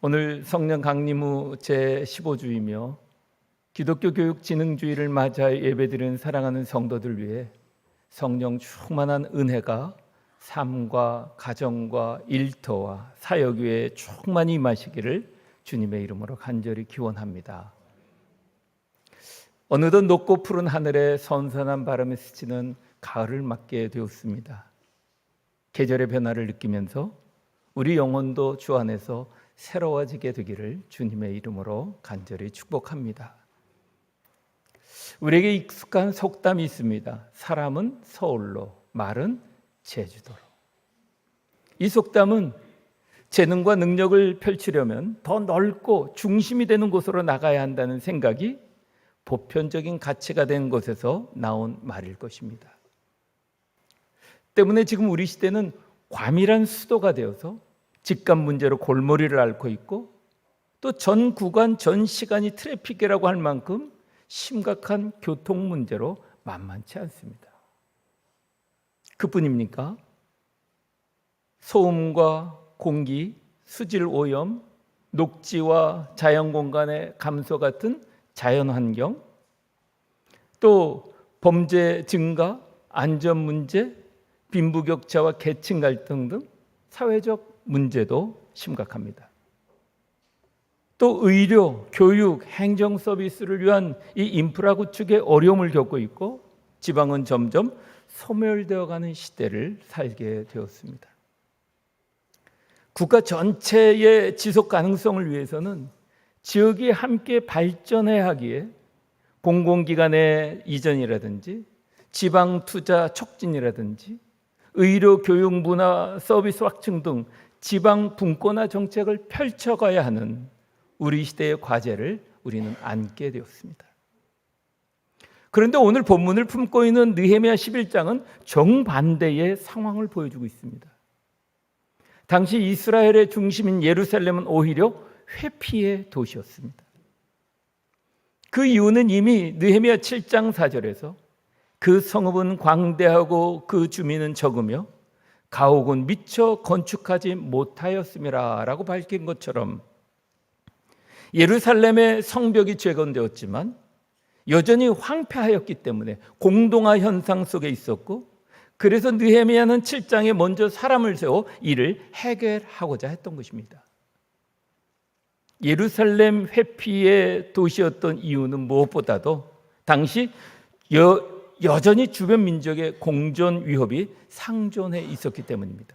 오늘 성령 강림후 제15주이며 기독교 교육진흥주의를 맞아 예배드리는 사랑하는 성도들 위해 성령 충만한 은혜가 삶과 가정과 일터와 사역 위에 충만히 임하시기를 주님의 이름으로 간절히 기원합니다. 어느덧 높고 푸른 하늘에 선선한 바람이 스치는 가을을 맞게 되었습니다. 계절의 변화를 느끼면서 우리 영혼도 주 안에서 새로워지게 되기를 주님의 이름으로 간절히 축복합니다. 우리에게 익숙한 속담이 있습니다. 사람은 서울로, 말은 제주도로. 이 속담은 재능과 능력을 펼치려면 더 넓고 중심이 되는 곳으로 나가야 한다는 생각이 보편적인 가치가 된 곳에서 나온 말일 것입니다. 때문에 지금 우리 시대는 과밀한 수도가 되어서 집값 문제로 골머리를 앓고 있고, 또 전 구간 전 시간이 트래픽이라고 할 만큼 심각한 교통 문제로 만만치 않습니다. 그뿐입니까? 소음과 공기, 수질 오염, 녹지와 자연공간의 감소 같은 자연환경, 또 범죄 증가, 안전 문제, 빈부격차와 계층 갈등 등 사회적 문제도 심각합니다. 또 의료, 교육, 행정 서비스를 위한 이 인프라 구축에 어려움을 겪고 있고, 지방은 점점 소멸되어가는 시대를 살게 되었습니다. 국가 전체의 지속 가능성을 위해서는 지역이 함께 발전해야 하기에 공공기관의 이전이라든지 지방 투자 촉진이라든지 의료, 교육, 문화, 서비스 확충 등 지방 분권화 정책을 펼쳐가야 하는 우리 시대의 과제를 우리는 안게 되었습니다. 그런데 오늘 본문을 품고 있는 느헤미야 11장은 정반대의 상황을 보여주고 있습니다. 당시 이스라엘의 중심인 예루살렘은 오히려 회피의 도시였습니다. 그 이유는 이미 느헤미야 7장 4절에서 그 성읍은 광대하고 그 주민은 적으며 가옥은 미처 건축하지 못하였음이라 라고 밝힌 것처럼, 예루살렘의 성벽이 재건되었지만 여전히 황폐하였기 때문에 공동화 현상 속에 있었고, 그래서 느헤미야는 7장에 먼저 사람을 세워 이를 해결하고자 했던 것입니다. 예루살렘 회피의 도시였던 이유는 무엇보다도 당시 여전히 주변 민족의 공존 위협이 상존해 있었기 때문입니다.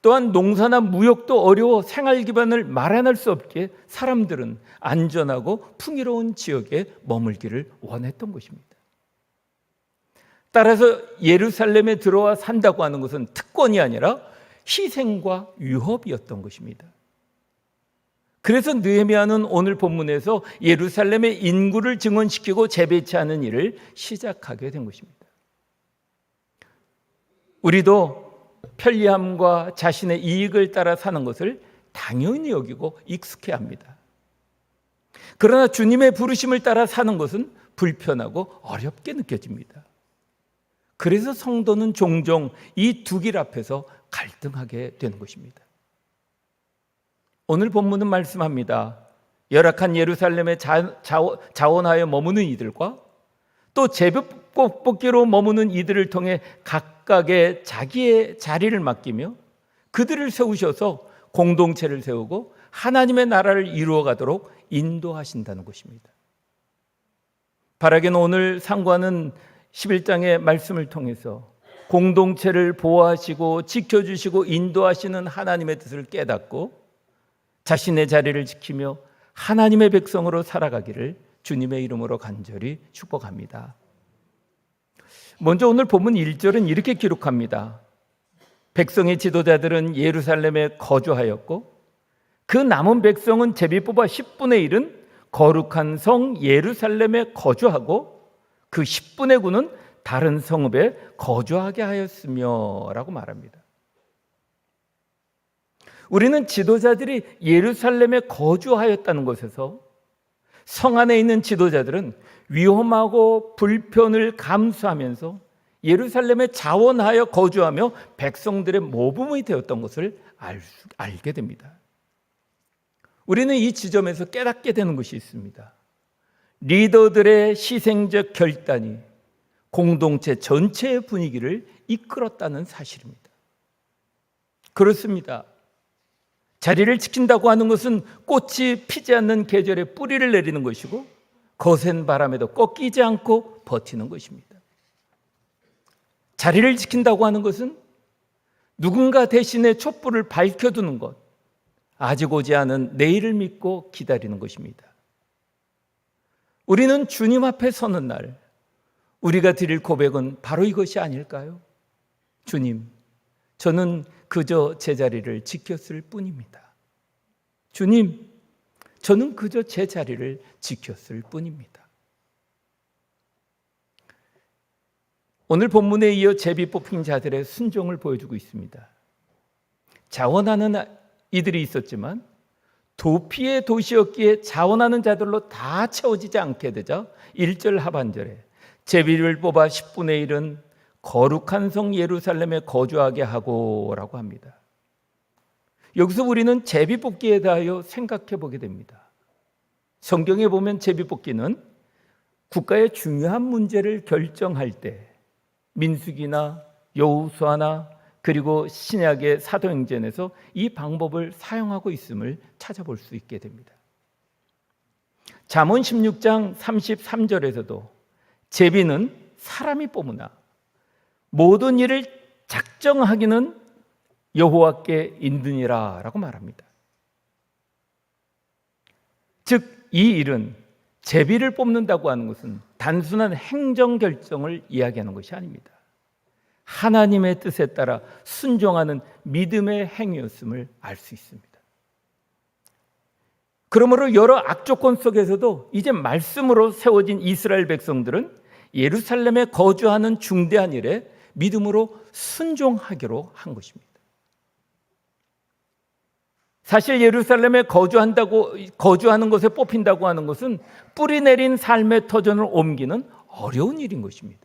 또한 농사나 무역도 어려워 생활 기반을 마련할 수 없기에 사람들은 안전하고 풍요로운 지역에 머물기를 원했던 것입니다. 따라서 예루살렘에 들어와 산다고 하는 것은 특권이 아니라 희생과 위협이었던 것입니다. 그래서 느헤미야는 오늘 본문에서 예루살렘의 인구를 증원시키고 재배치하는 일을 시작하게 된 것입니다. 우리도 편리함과 자신의 이익을 따라 사는 것을 당연히 여기고 익숙해합니다. 그러나 주님의 부르심을 따라 사는 것은 불편하고 어렵게 느껴집니다. 그래서 성도는 종종 이 두 길 앞에서 갈등하게 되는 것입니다. 오늘 본문은 말씀합니다. 열악한 예루살렘에 자원하여 머무는 이들과 또 제법 뽑기로 머무는 이들을 통해 각각의 자기의 자리를 맡기며 그들을 세우셔서 공동체를 세우고 하나님의 나라를 이루어가도록 인도하신다는 것입니다. 바라기는 오늘 상관은 11장의 말씀을 통해서 공동체를 보호하시고 지켜주시고 인도하시는 하나님의 뜻을 깨닫고 자신의 자리를 지키며 하나님의 백성으로 살아가기를 주님의 이름으로 간절히 축복합니다. 먼저 오늘 본문 1절은 이렇게 기록합니다. 백성의 지도자들은 예루살렘에 거주하였고 그 남은 백성은 제비 뽑아 10분의 1은 거룩한 성 예루살렘에 거주하고 그 10분의 9는 다른 성읍에 거주하게 하였으며 라고 말합니다. 우리는 지도자들이 예루살렘에 거주하였다는 것에서 성 안에 있는 지도자들은 위험하고 불편을 감수하면서 예루살렘에 자원하여 거주하며 백성들의 모범이 되었던 것을 알게 됩니다. 우리는 이 지점에서 깨닫게 되는 것이 있습니다. 리더들의 희생적 결단이 공동체 전체의 분위기를 이끌었다는 사실입니다. 그렇습니다. 자리를 지킨다고 하는 것은 꽃이 피지 않는 계절에 뿌리를 내리는 것이고 거센 바람에도 꺾이지 않고 버티는 것입니다. 자리를 지킨다고 하는 것은 누군가 대신에 촛불을 밝혀두는 것, 아직 오지 않은 내일을 믿고 기다리는 것입니다. 우리는 주님 앞에 서는 날 우리가 드릴 고백은 바로 이것이 아닐까요? 주님, 저는 그저 제 자리를 지켰을 뿐입니다. 주님, 저는 그저 제 자리를 지켰을 뿐입니다. 오늘 본문에 이어 제비 뽑힌 자들의 순종을 보여주고 있습니다. 자원하는 이들이 있었지만 도피의 도시였기에 자원하는 자들로 다 채워지지 않게 되자 1절 하반절에 제비를 뽑아 10분의 1은 거룩한 성 예루살렘에 거주하게 하고 라고 합니다. 여기서 우리는 제비 뽑기에 대하여 생각해 보게 됩니다. 성경에 보면 제비 뽑기는 국가의 중요한 문제를 결정할 때 민수기나 여호수아나 그리고 신약의 사도행전에서 이 방법을 사용하고 있음을 찾아볼 수 있게 됩니다. 잠언 16장 33절에서도 제비는 사람이 뽑으나 모든 일을 작정하기는 여호와께 인드니라 라고 말합니다. 즉 이 일은 제비를 뽑는다고 하는 것은 단순한 행정결정을 이야기하는 것이 아닙니다. 하나님의 뜻에 따라 순종하는 믿음의 행위였음을 알 수 있습니다. 그러므로 여러 악조건 속에서도 이제 말씀으로 세워진 이스라엘 백성들은 예루살렘에 거주하는 중대한 일에 믿음으로 순종하기로 한 것입니다. 사실 예루살렘에 거주하는 것에 뽑힌다고 하는 것은 뿌리 내린 삶의 터전을 옮기는 어려운 일인 것입니다.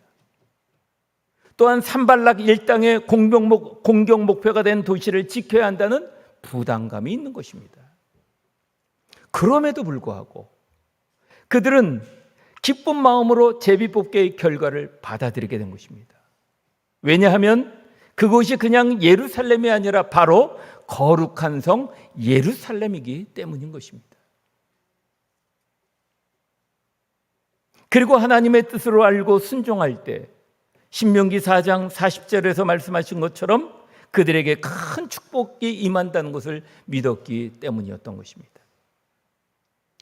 또한 산발락 일당의 공격 목표가 된 도시를 지켜야 한다는 부담감이 있는 것입니다. 그럼에도 불구하고 그들은 기쁜 마음으로 제비뽑기의 결과를 받아들이게 된 것입니다. 왜냐하면 그곳이 그냥 예루살렘이 아니라 바로 거룩한 성 예루살렘이기 때문인 것입니다. 그리고 하나님의 뜻으로 알고 순종할 때 신명기 4장 40절에서 말씀하신 것처럼 그들에게 큰 축복이 임한다는 것을 믿었기 때문이었던 것입니다.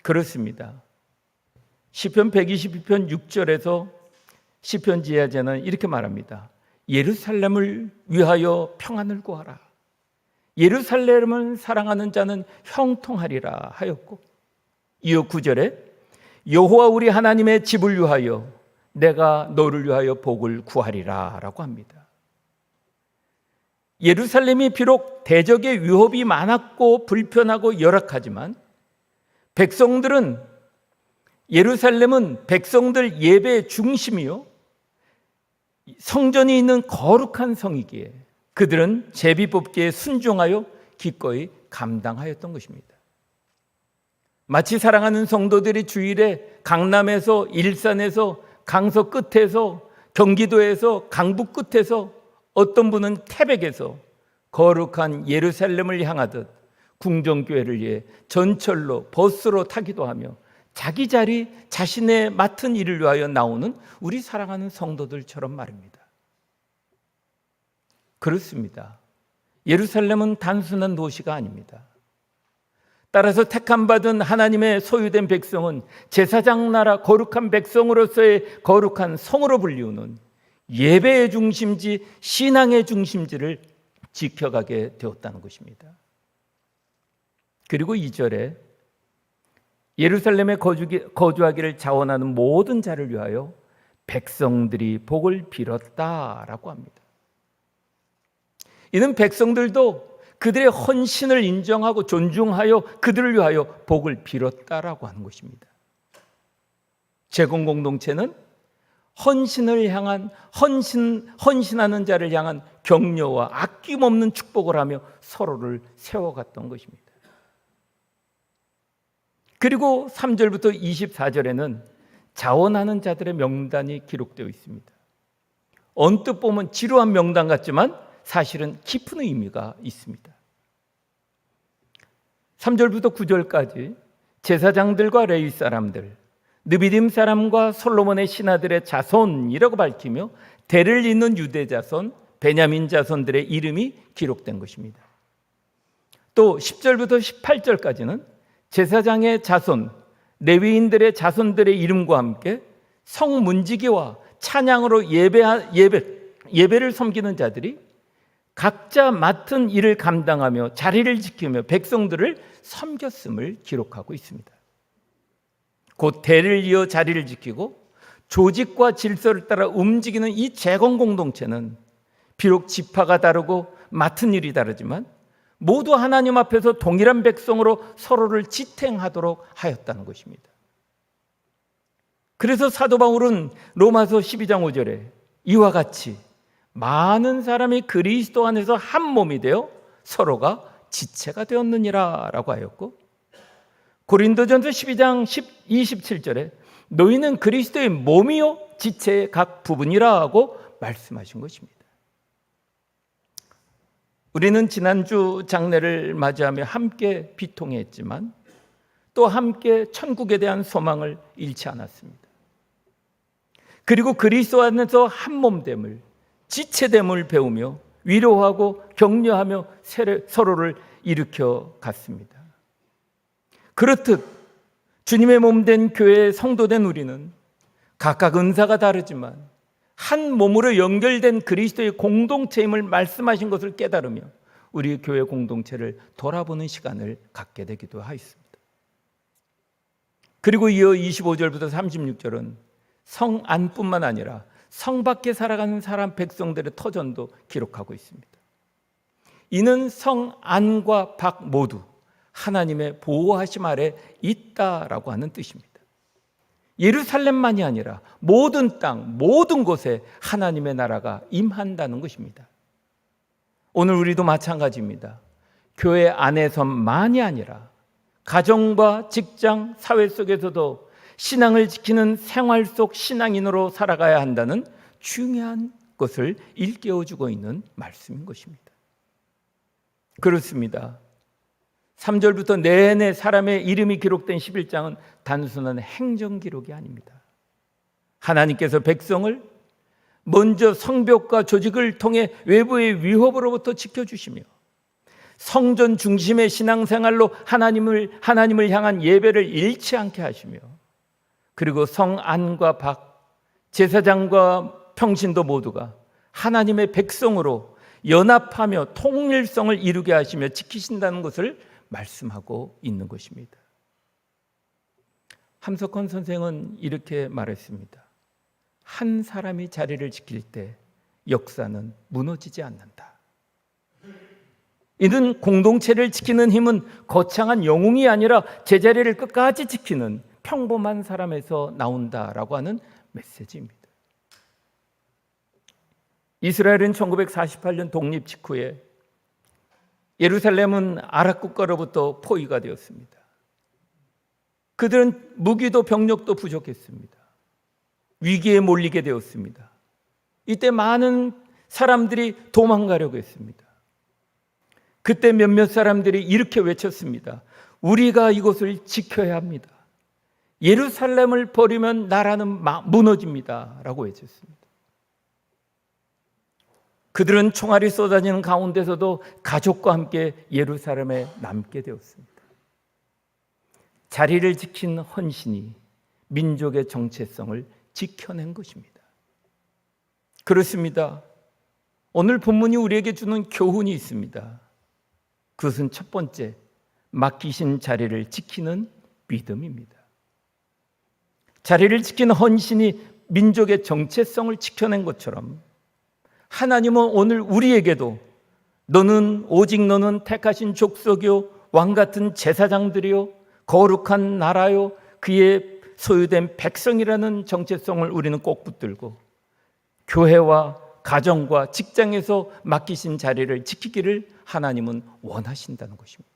그렇습니다. 시편 122편 6절에서 시편 지혜자는 이렇게 말합니다. 예루살렘을 위하여 평안을 구하라. 예루살렘을 사랑하는 자는 형통하리라 하였고, 이어 9절에 여호와 우리 하나님의 집을 위하여 내가 너를 위하여 복을 구하리라 라고 합니다. 예루살렘이 비록 대적의 위협이 많았고 불편하고 열악하지만 예루살렘은 백성들 예배의 중심이요 성전이 있는 거룩한 성이기에 그들은 제비뽑기에 순종하여 기꺼이 감당하였던 것입니다. 마치 사랑하는 성도들이 주일에 강남에서, 일산에서, 강서 끝에서, 경기도에서, 강북 끝에서, 어떤 분은 태백에서 거룩한 예루살렘을 향하듯 궁정교회를 위해 전철로, 버스로 타기도 하며 자기 자리, 자신의 맡은 일을 위하여 나오는 우리 사랑하는 성도들처럼 말입니다. 그렇습니다. 예루살렘은 단순한 도시가 아닙니다. 따라서 택함받은 하나님의 소유된 백성은 제사장 나라 거룩한 백성으로서의 거룩한 성으로 불리우는 예배의 중심지, 신앙의 중심지를 지켜가게 되었다는 것입니다. 그리고 2절에 예루살렘에 거주하기를 자원하는 모든 자를 위하여 백성들이 복을 빌었다라고 합니다. 이는 백성들도 그들의 헌신을 인정하고 존중하여 그들을 위하여 복을 빌었다라고 하는 것입니다. 제공공동체는 헌신을 향한 헌신하는 자를 향한 격려와 아낌없는 축복을 하며 서로를 세워갔던 것입니다. 그리고 3절부터 24절에는 자원하는 자들의 명단이 기록되어 있습니다. 언뜻 보면 지루한 명단 같지만 사실은 깊은 의미가 있습니다. 3절부터 9절까지 제사장들과 레위 사람들, 느비딤 사람과 솔로몬의 신하들의 자손이라고 밝히며 대를 잇는 유대 자손, 베냐민 자손들의 이름이 기록된 것입니다. 또 10절부터 18절까지는 제사장의 자손, 레위인들의 자손들의 이름과 함께 성문지기와 찬양으로 예배를 섬기는 자들이 각자 맡은 일을 감당하며 자리를 지키며 백성들을 섬겼음을 기록하고 있습니다. 곧 대를 이어 자리를 지키고 조직과 질서를 따라 움직이는 이 재건 공동체는 비록 지파가 다르고 맡은 일이 다르지만 모두 하나님 앞에서 동일한 백성으로 서로를 지탱하도록 하였다는 것입니다. 그래서 사도 바울은 로마서 12장 5절에 이와 같이 많은 사람이 그리스도 안에서 한 몸이 되어 서로가 지체가 되었느니라 라고 하였고, 고린도전서 12장 27절에 너희는 그리스도의 몸이요 지체의 각 부분이라 하고 말씀하신 것입니다. 우리는 지난주 장례를 맞이하며 함께 비통했지만 또 함께 천국에 대한 소망을 잃지 않았습니다. 그리고 그리스도 안에서 한 몸됨을, 지체됨을 배우며 위로하고 격려하며 서로를 일으켜 갔습니다. 그렇듯 주님의 몸된 교회의 성도된 우리는 각각 은사가 다르지만 한 몸으로 연결된 그리스도의 공동체임을 말씀하신 것을 깨달으며 우리 교회 공동체를 돌아보는 시간을 갖게 되기도 하였습니다. 그리고 이어 25절부터 36절은 성 안뿐만 아니라 성 밖에 살아가는 사람 백성들의 터전도 기록하고 있습니다. 이는 성 안과 밖 모두 하나님의 보호하심 아래 있다라고 하는 뜻입니다. 예루살렘만이 아니라 모든 땅, 모든 곳에 하나님의 나라가 임한다는 것입니다. 오늘 우리도 마찬가지입니다. 교회 안에서만이 아니라 가정과 직장, 사회 속에서도 신앙을 지키는 생활 속 신앙인으로 살아가야 한다는 중요한 것을 일깨워주고 있는 말씀인 것입니다. 그렇습니다. 3절부터 내내 사람의 이름이 기록된 11장은 단순한 행정 기록이 아닙니다. 하나님께서 백성을 먼저 성벽과 조직을 통해 외부의 위협으로부터 지켜주시며 성전 중심의 신앙생활로 하나님을 향한 예배를 잃지 않게 하시며 그리고 성 안과 밖, 제사장과 평신도 모두가 하나님의 백성으로 연합하며 통일성을 이루게 하시며 지키신다는 것을 말씀하고 있는 것입니다. 함석헌 선생은 이렇게 말했습니다. 한 사람이 자리를 지킬 때 역사는 무너지지 않는다. 이는 공동체를 지키는 힘은 거창한 영웅이 아니라 제자리를 끝까지 지키는 평범한 사람에서 나온다라고 하는 메시지입니다. 이스라엘은 1948년 독립 직후에 예루살렘은 아랍 국가로부터 포위가 되었습니다. 그들은 무기도 병력도 부족했습니다. 위기에 몰리게 되었습니다. 이때 많은 사람들이 도망가려고 했습니다. 그때 몇몇 사람들이 이렇게 외쳤습니다. 우리가 이곳을 지켜야 합니다. 예루살렘을 버리면 나라는 무너집니다. 라고 외쳤습니다. 그들은 총알이 쏟아지는 가운데서도 가족과 함께 예루살렘에 남게 되었습니다. 자리를 지킨 헌신이 민족의 정체성을 지켜낸 것입니다. 그렇습니다. 오늘 본문이 우리에게 주는 교훈이 있습니다. 그것은 첫 번째, 맡기신 자리를 지키는 믿음입니다. 자리를 지킨 헌신이 민족의 정체성을 지켜낸 것처럼 하나님은 오늘 우리에게도 오직 너는 택하신 족속이요 왕같은 제사장들이요 거룩한 나라요 그의 소유된 백성이라는 정체성을 우리는 꼭 붙들고 교회와 가정과 직장에서 맡기신 자리를 지키기를 하나님은 원하신다는 것입니다.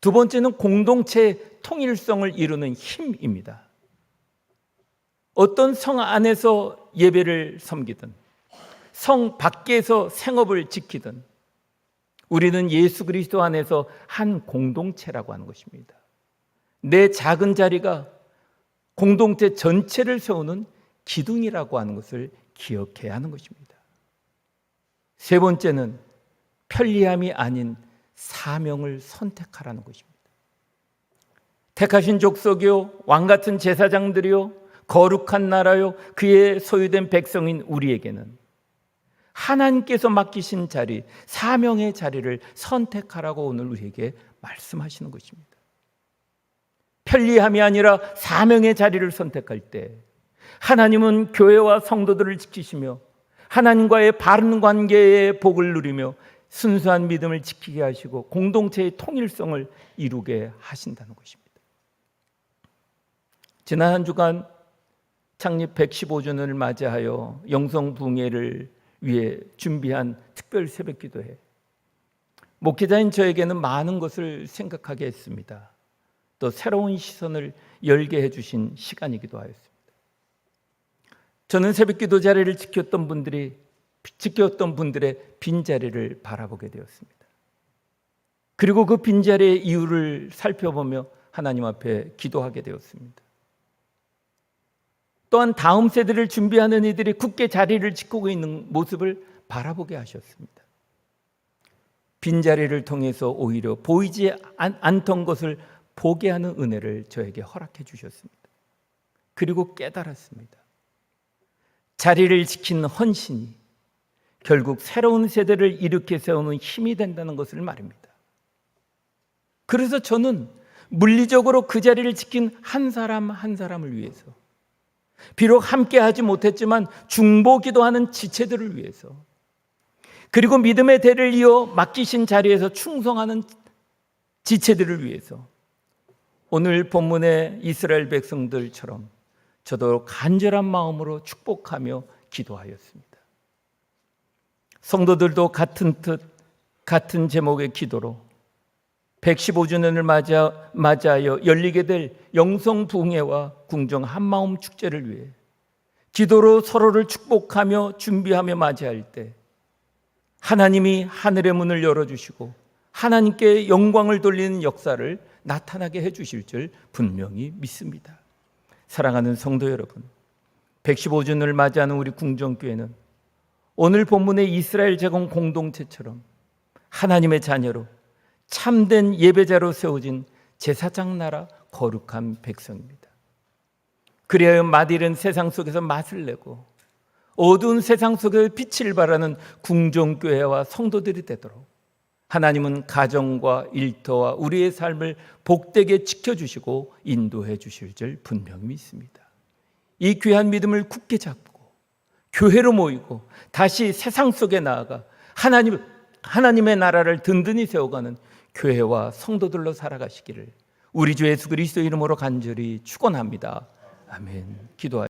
두 번째는 공동체의 통일성을 이루는 힘입니다. 어떤 성 안에서 예배를 섬기든 성 밖에서 생업을 지키든 우리는 예수 그리스도 안에서 한 공동체라고 하는 것입니다. 내 작은 자리가 공동체 전체를 세우는 기둥이라고 하는 것을 기억해야 하는 것입니다. 세 번째는 편리함이 아닌 사명을 선택하라는 것입니다. 택하신 족속이요 왕같은 제사장들이요 거룩한 나라요 그의 소유된 백성인 우리에게는 하나님께서 맡기신 자리, 사명의 자리를 선택하라고 오늘 우리에게 말씀하시는 것입니다. 편리함이 아니라 사명의 자리를 선택할 때 하나님은 교회와 성도들을 지키시며 하나님과의 바른 관계의 복을 누리며 순수한 믿음을 지키게 하시고 공동체의 통일성을 이루게 하신다는 것입니다. 지난 한 주간 창립 115주년을 맞이하여 영성붕괴를 위해 준비한 특별 새벽기도회, 목회자인 저에게는 많은 것을 생각하게 했습니다. 또 새로운 시선을 열게 해주신 시간이기도 하였습니다. 저는 새벽기도 자리를 지켰던 분들의 빈자리를 바라보게 되었습니다. 그리고 그 빈자리의 이유를 살펴보며 하나님 앞에 기도하게 되었습니다. 또한 다음 세대를 준비하는 이들이 굳게 자리를 지키고 있는 모습을 바라보게 하셨습니다. 빈자리를 통해서 오히려 보이지 않던 것을 보게 하는 은혜를 저에게 허락해 주셨습니다. 그리고 깨달았습니다. 자리를 지키는 헌신이 결국 새로운 세대를 일으켜 세우는 힘이 된다는 것을 말입니다. 그래서 저는 물리적으로 그 자리를 지킨 한 사람 한 사람을 위해서, 비록 함께 하지 못했지만 중보기도하는 지체들을 위해서, 그리고 믿음의 대를 이어 맡기신 자리에서 충성하는 지체들을 위해서 오늘 본문의 이스라엘 백성들처럼 저도 간절한 마음으로 축복하며 기도하였습니다. 성도들도 같은 뜻, 같은 제목의 기도로 115주년을 맞이하여 열리게 될 영성붕괴와 궁정 한마음 축제를 위해 기도로 서로를 축복하며 준비하며 맞이할 때 하나님이 하늘의 문을 열어주시고 하나님께 영광을 돌리는 역사를 나타나게 해주실 줄 분명히 믿습니다. 사랑하는 성도 여러분, 115주년을 맞이하는 우리 궁정교회는 오늘 본문의 이스라엘 제공 공동체처럼 하나님의 자녀로 참된 예배자로 세워진 제사장 나라 거룩한 백성입니다. 그래야 맛이른 세상 속에서 맛을 내고 어두운 세상 속에서 빛을 발하는 궁정교회와 성도들이 되도록 하나님은 가정과 일터와 우리의 삶을 복되게 지켜주시고 인도해 주실 줄 분명히 믿습니다. 이 귀한 믿음을 굳게 잡고 교회로 모이고 다시 세상 속에 나아가 하나님의 나라를 든든히 세워가는 교회와 성도들로 살아가시기를 우리 주 예수 그리스도 이름으로 간절히 축원합니다. 아멘. 기도하겠습니다.